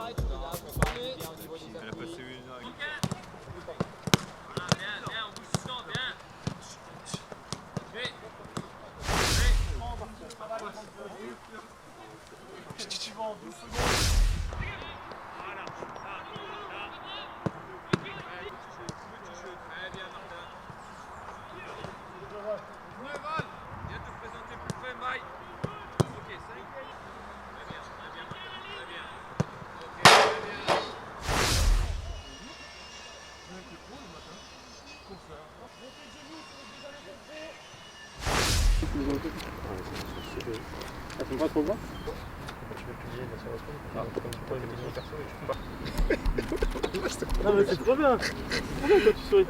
Elle a passé une. Ça fait pas trop loin. Non mais c'est trop bien. C'est trop bien quand tu souris.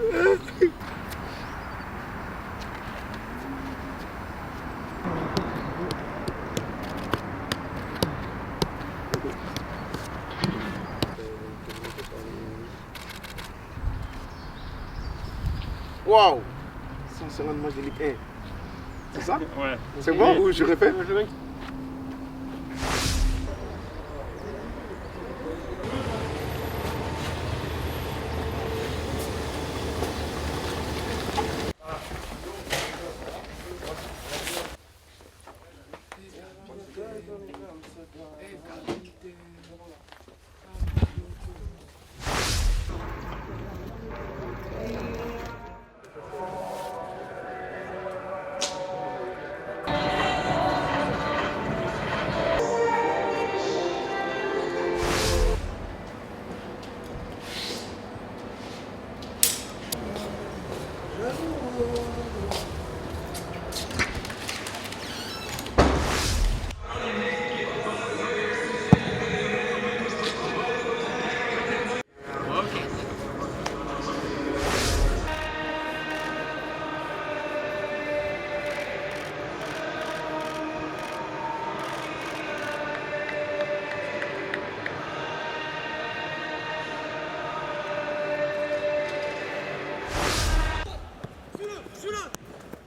Waouh! 150 matchs de Ligue 1. C'est ça? Ouais. C'est bon ou je répète?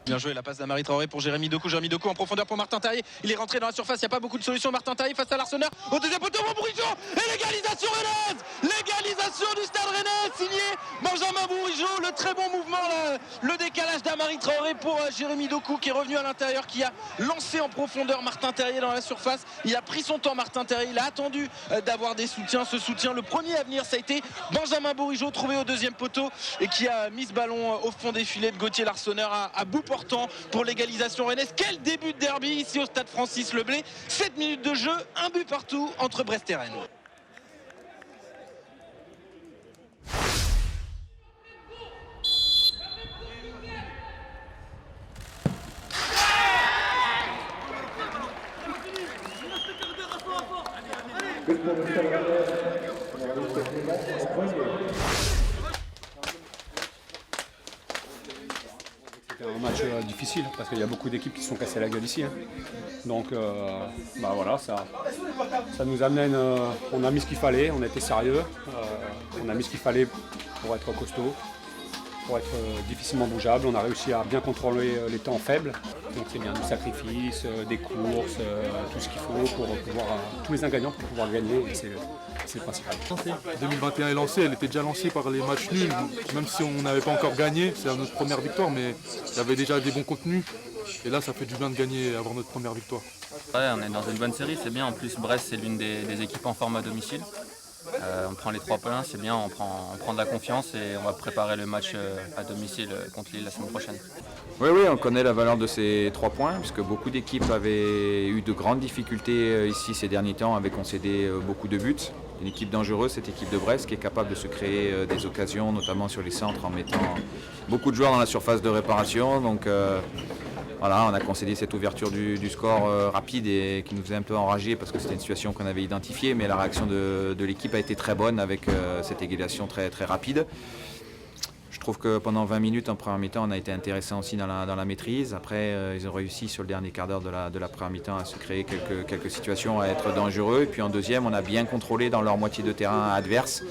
Bien joué, la passe d'Amari Traoré pour Jérémy Doku. Jérémy Doku en profondeur pour Martin Terrier. Il est rentré dans la surface, il n'y a pas beaucoup de solutions. Martin Terrier face à l'Arseneur. Au deuxième poteau, Bourigeaud. Et l'égalisation rennaise. L'égalisation du Stade Rennais, signé Benjamin Bourigeaud. Le très bon mouvement, là, le décalage d'Amari Traoré pour Jérémy Doku qui est revenu à l'intérieur, qui a lancé en profondeur Martin Terrier dans la surface. Il a pris son temps, Martin Terrier. Il a attendu d'avoir des soutiens. Ce soutien, le premier à venir, ça a été Benjamin Bourigeaud, trouvé au deuxième poteau et qui a mis ce ballon au fond des filets de Gauthier Larsonneur à bout portant pour l'égalisation rennaise. Quel début de derby ici au stade Francis Leblay. 7 minutes de jeu, un but partout entre Brest et Rennes. C'était un match difficile parce qu'il y a beaucoup d'équipes qui se sont cassées la gueule ici. Hein. Donc voilà, ça nous amène, on a mis ce qu'il fallait, on a été sérieux, on a mis ce qu'il fallait pour être costaud, pour être difficilement bougeable. On a réussi à bien contrôler les temps faibles. Donc c'est bien du sacrifice, des courses, tout ce qu'il faut pour pouvoir, tous les ingrédients pour pouvoir gagner. Et c'est le principal. 2021 est lancée, elle était déjà lancée par les matchs nuls, même si on n'avait pas encore gagné, c'est notre première victoire, mais il y avait déjà des bons contenus. Et là, ça fait du bien de gagner et avoir notre première victoire. Ouais, on est dans une bonne série, c'est bien. En plus, Brest, c'est l'une des équipes en forme à domicile. On prend les 3 points, c'est bien, on prend de la confiance et on va préparer le match à domicile contre Lille la semaine prochaine. Oui, on connaît la valeur de ces 3 points, puisque beaucoup d'équipes avaient eu de grandes difficultés ici ces derniers temps, avaient concédé beaucoup de buts. Une équipe dangereuse, cette équipe de Brest, qui est capable de se créer des occasions, notamment sur les centres, en mettant beaucoup de joueurs dans la surface de réparation. Donc voilà, on a concédé cette ouverture du score rapide et qui nous faisait un peu enragés parce que c'était une situation qu'on avait identifiée, mais la réaction de l'équipe a été très bonne avec cette égalisation très, très rapide. Je trouve que pendant 20 minutes en première mi-temps, on a été intéressant aussi dans la maîtrise. Après, ils ont réussi sur le dernier quart d'heure de la première mi-temps à se créer quelques situations, à être dangereux. Et puis en deuxième, on a bien contrôlé dans leur moitié de terrain adverse.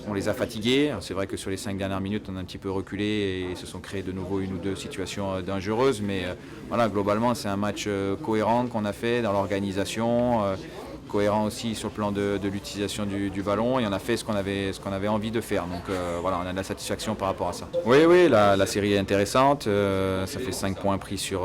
On les a fatigués. C'est vrai que sur les 5 dernières minutes, on a un petit peu reculé et se sont créés de nouveau 1 ou 2 situations dangereuses. Mais voilà, globalement, c'est un match cohérent qu'on a fait dans l'organisation. cohérent aussi sur le plan de l'utilisation du ballon et on a fait ce qu'on avait envie de faire. Donc voilà, on a de la satisfaction par rapport à ça. Oui, la série est intéressante. Ça fait 5 points pris sur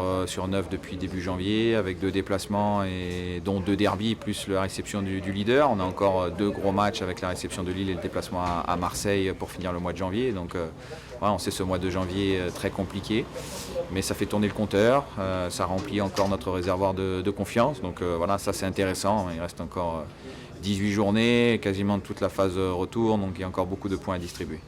9 depuis début janvier avec 2 déplacements et dont 2 derbies plus la réception du leader. On a encore 2 gros matchs avec la réception de Lille et le déplacement à Marseille pour finir le mois de janvier. Donc voilà, on sait ce mois de janvier très compliqué, mais ça fait tourner le compteur, ça remplit encore notre réservoir de confiance. Donc voilà, ça c'est intéressant. Il reste encore 18 journées, quasiment toute la phase retour, donc il y a encore beaucoup de points à distribuer.